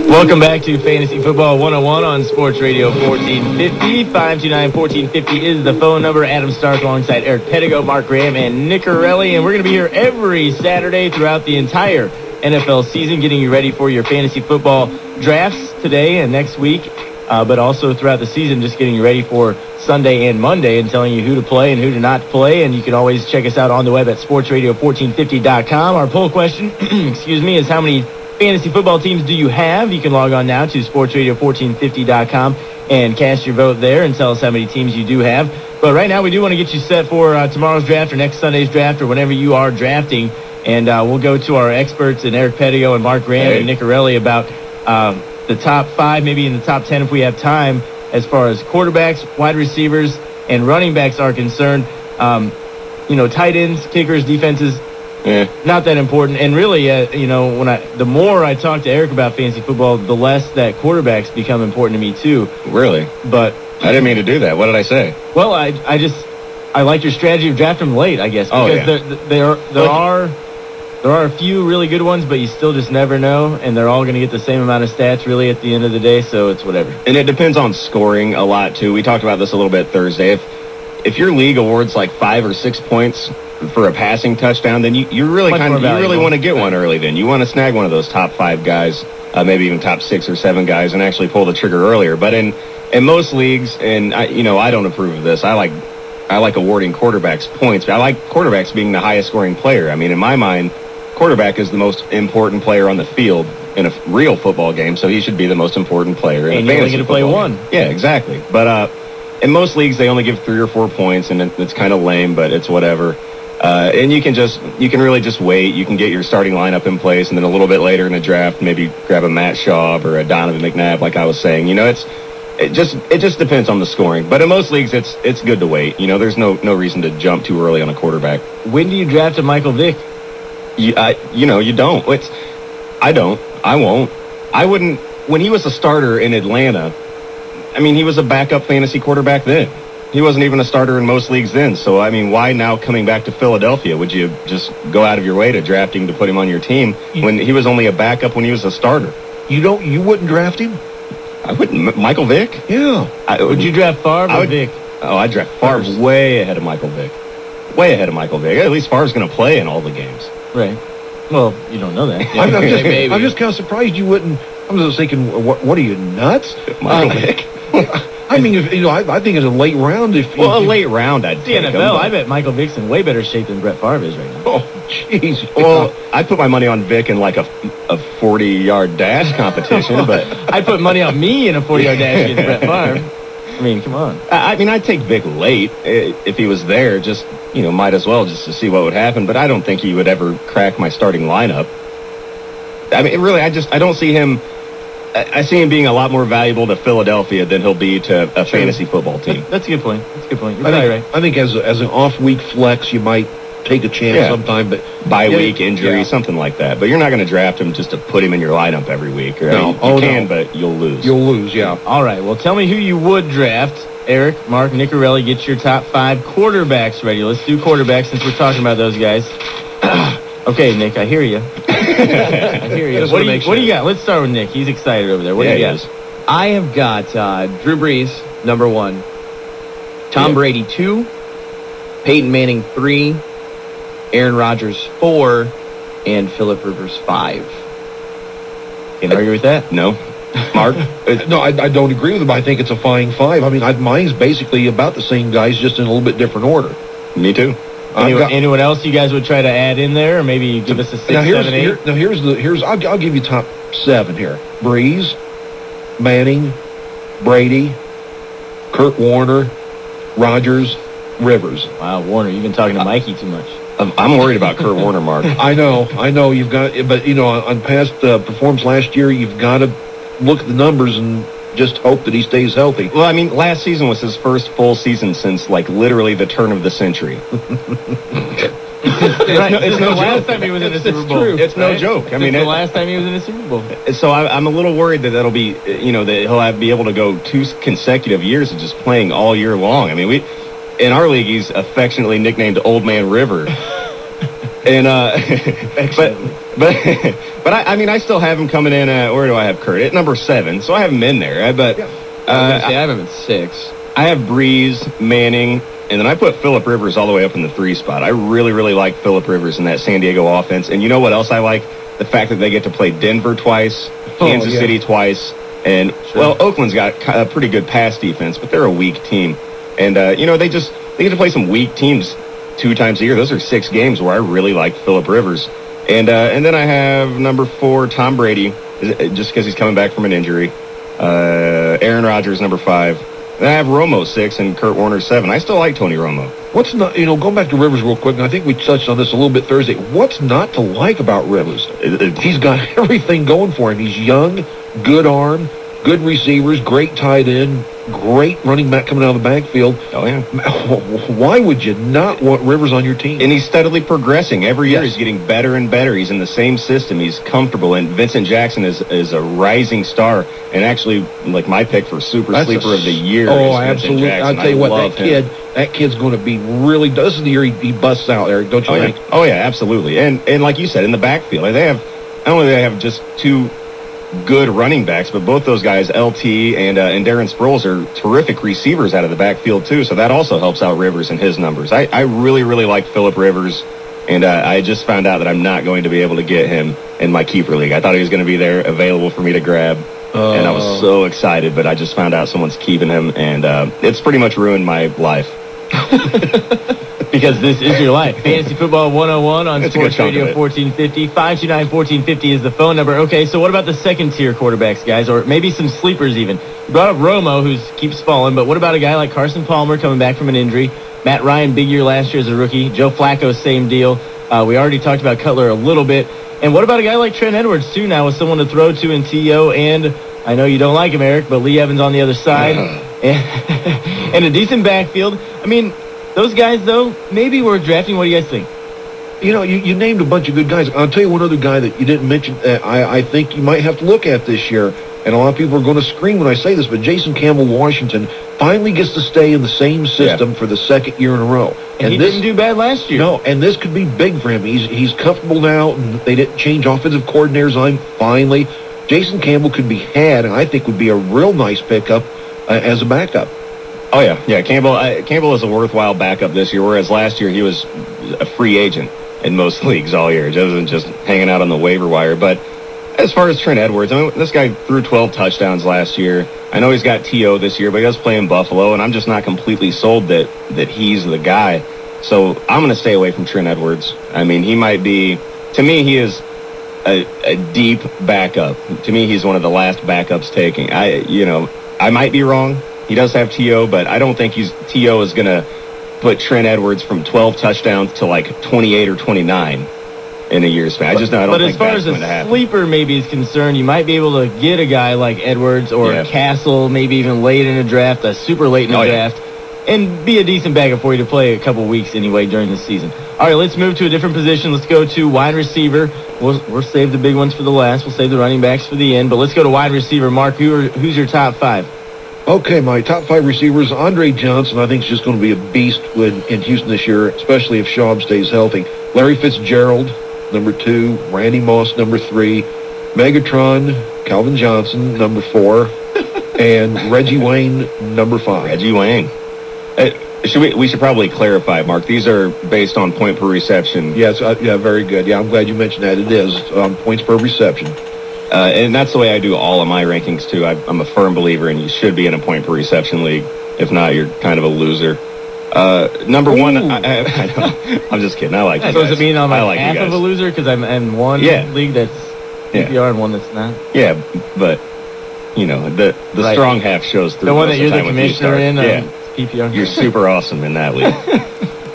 Welcome back to Fantasy Football 101 on Sports Radio 1450. 529-1450 is the phone number. Adam Stark alongside Eric Pedigo, Mark Graham, and Nick Corelli. And we're going to be here every Saturday throughout the entire NFL season, getting you ready for your fantasy football drafts today and next week, but also throughout the season, just getting you ready for Sunday and Monday and telling you who to play and who to not play. And you can always check us out on the web at sportsradio1450.com. Our poll question, is how many fantasy football teams do you have? You can log on now to sportsradio1450.com and cast your vote there and tell us how many teams you do have. But right now, we do want to get you set for tomorrow's draft or next Sunday's draft or whenever you are drafting. And we'll go to our experts and Eric Pedigo and Mark Graham and Nick Corelli about the top 5, maybe in the top 10 if we have time, as far as quarterbacks, wide receivers, and running backs are concerned. Tight ends, kickers, defenses, not that important. And really, the more I talk to Eric about fantasy football, the less that quarterbacks become important to me too. Really? But I didn't mean to do that. What did I say? Well, I like your strategy of drafting them late, I guess, because there are a few really good ones, but you still just never know, and they're all going to get the same amount of stats really at the end of the day, so it's whatever. And it depends on scoring a lot too. We talked about this a little bit Thursday. If your league awards like 5 or 6 points for a passing touchdown, then you really want to get one early. Then you want to snag one of those top 5 guys, maybe even top 6 or 7 guys, and actually pull the trigger earlier. But in most leagues, and I don't approve of this. I like awarding quarterbacks points. I like quarterbacks being the highest scoring player. I mean, in my mind, quarterback is the most important player on the field in a real football game, so he should be the most important player in a fantasy football game. And you're only going to play one. Yeah, exactly. But in most leagues, they only give 3 or 4 points, and it's kind of lame, but it's whatever. And you can really just wait. You can get your starting lineup in place, and then a little bit later in the draft, maybe grab a Matt Schaub or a Donovan McNabb, like I was saying. It just depends on the scoring. But in most leagues, it's good to wait. There's no reason to jump too early on a quarterback. When do you draft a Michael Vick? You don't. I don't. I won't. I wouldn't. When he was a starter in Atlanta, I mean, he was a backup fantasy quarterback then. He wasn't even a starter in most leagues then. So, I mean, why now coming back to Philadelphia? Would you just go out of your way to draft him to put him on your team when he was only a backup when he was a starter? You wouldn't draft him? I wouldn't. Michael Vick? Yeah. Would you draft Favre or Vick? Oh, I'd draft Favre way ahead of Michael Vick. Way ahead of Michael Vick. At least Favre's going to play in all the games. Right. Well, you don't know that. I'm just kind of surprised you wouldn't. I'm just thinking, what are you, nuts? Michael Vick? I mean, I think it's a late round. A late round, I'd take him. NFL, I bet Michael Vick's in way better shape than Brett Favre is right now. Oh, jeez. Well, I'd put my money on Vick in like a 40-yard dash competition, but I'd put money on me in a 40-yard dash against Brett Favre. I mean, come on. I mean, I'd take Vick late if he was there. Just might as well just to see what would happen. But I don't think he would ever crack my starting lineup. I mean, really, I don't see him. I see him being a lot more valuable to Philadelphia than he'll be to a fantasy football team. That's a good point. You're probably right. I think as an off-week flex, you might take a chance sometime, but bye-week injury, something like that. But you're not going to draft him just to put him in your lineup every week. Right? No. You can, but you'll lose. You'll lose, yeah. All right. Well, tell me who you would draft. Eric, Mark, Nicorelli, get your top 5 quarterbacks ready. Let's do quarterbacks since we're talking about those guys. Okay, Nick, I hear you. I hear you. What do you got? Let's start with Nick. He's excited over there. What do you got? I have got Drew Brees, number 1. Tom Brady, 2. Peyton Manning, 3. Aaron Rodgers, 4. And Phillip Rivers, 5. Can't argue with that. No. Mark? No, I don't agree with him. I think it's a fine 5. I mean, mine's basically about the same guys, just in a little bit different order. Me too. Anyone else you guys would try to add in there, or maybe give us a 6, 7, 8? I'll give you top 7 here. Breeze, Manning, Brady, Kurt Warner, Rodgers, Rivers. Wow, Warner, you've been talking to Mikey too much. I'm worried about Kurt Warner, Mark. I know. You've got, but on past performance last year, you've got to look at the numbers and just hope that he stays healthy. Well, I mean, last season was his first full season since, literally the turn of the century. It's no last time he was in a Super Bowl. It's no joke. I mean, the last time he was in a Super Bowl. So I'm a little worried that that'll be, that he'll be able to go 2 consecutive years of just playing all year long. I mean, in our league, he's affectionately nicknamed Old Man River. And But I mean, I still have him coming in. Where do I have Kurt? At number 7, so I have him in there. But I have him at 6. I have Breeze, Manning, and then I put Phillip Rivers all the way up in the 3 spot. I really, really like Phillip Rivers in that San Diego offense. And you know what else I like? The fact that they get to play Denver twice, Kansas City twice, and, well, Oakland's got a pretty good pass defense, but they're a weak team. And, they get to play some weak teams 2 times a year. Those are 6 games where I really like Phillip Rivers. And then I have number 4, Tom Brady, just because he's coming back from an injury. Aaron Rodgers, number 5. And I have Romo 6 and Kurt Warner 7. I still like Tony Romo. What's not, going back to Rivers real quick, and I think we touched on this a little bit Thursday. What's not to like about Rivers? He's got everything going for him. He's young, good arm, good receivers, great tight end, great running back coming out of the backfield. Oh, yeah. Why would you not want Rivers on your team? And he's steadily progressing. Every year he's getting better and better. He's in the same system. He's comfortable. And Vincent Jackson is a rising star. And actually, like, my pick for Sleeper of the Year is Vincent absolutely. Jackson. I'll tell you what, that kid's going to be really, this is the year he busts out, Eric, don't you think? Yeah. Oh, yeah, absolutely. And like you said, in the backfield, not only do they have just 2 good running backs, but both those guys, LT and Darren Sproles, are terrific receivers out of the backfield too, so that also helps out Rivers and his numbers. I really, really like Phillip Rivers, and I just found out that I'm not going to be able to get him in my keeper league. I thought he was going to be there available for me to grab, and I was so excited, but I just found out someone's keeping him, and it's pretty much ruined my life. Because this is your life. Fantasy Football 101 on Sports Radio 1450. 529-1450 is the phone number. Okay, so what about the second-tier quarterbacks, guys, or maybe some sleepers even? You brought up Romo, who keeps falling, but what about a guy like Carson Palmer coming back from an injury? Matt Ryan, big year last year as a rookie. Joe Flacco, same deal. We already talked about Cutler a little bit. And what about a guy like Trent Edwards, too, now with someone to throw to in T.O., and I know you don't like him, Eric, but Lee Evans on the other side. And a decent backfield. I mean, those guys, though, maybe worth drafting. What do you guys think? You named a bunch of good guys. I'll tell you one other guy that you didn't mention that I think you might have to look at this year, and a lot of people are going to scream when I say this, but Jason Campbell, Washington, finally gets to stay in the same system for the 2nd year in a row. And he didn't do bad last year. No, and this could be big for him. He's comfortable now, and they didn't change offensive coordinators on him. Finally, Jason Campbell could be had, and I think would be a real nice pickup as a backup. Oh, yeah. Campbell is a worthwhile backup this year, whereas last year he was a free agent in most leagues all year. He wasn't just hanging out on the waiver wire. But as far as Trent Edwards, this guy threw 12 touchdowns last year. I know he's got T.O. this year, but he does play in Buffalo, and I'm just not completely sold that he's the guy. So I'm going to stay away from Trent Edwards. I mean, he might be, to me, he is a deep backup. To me, he's one of the last backups taking. I might be wrong. He does have T.O., but I don't think T.O. is going to put Trent Edwards from 12 touchdowns to like 28 or 29 in a year's span. I don't think that's going to happen. But as far as a sleeper maybe is concerned, you might be able to get a guy like Edwards or Castle, maybe even late in a draft, super late in a draft, and be a decent backup for you to play a couple weeks anyway during the season. All right, let's move to a different position. Let's go to wide receiver. We'll save the big ones for the last. We'll save the running backs for the end, but let's go to wide receiver. Mark, who's your top 5? Okay, my top 5 receivers, Andre Johnson, I think is just going to be a beast in Houston this year, especially if Schaub stays healthy. Larry Fitzgerald, number 2. Randy Moss, number 3. Megatron, Calvin Johnson, number 4. And Reggie Wayne, number 5. Reggie Wayne. We should probably clarify, Mark. These are based on point per reception. Yes, very good. Yeah, I'm glad you mentioned that. It is points per reception. And that's the way I do all of my rankings, too. I'm a firm believer, and you should be in a point per reception league. If not, you're kind of a loser. Number 1, I'm just kidding. I like you guys. So does it mean I'm half of a loser because I'm in one league that's PPR and one that's not? Yeah, but, the strong half shows through. The one that you're the commissioner in PPR? You're super awesome in that league.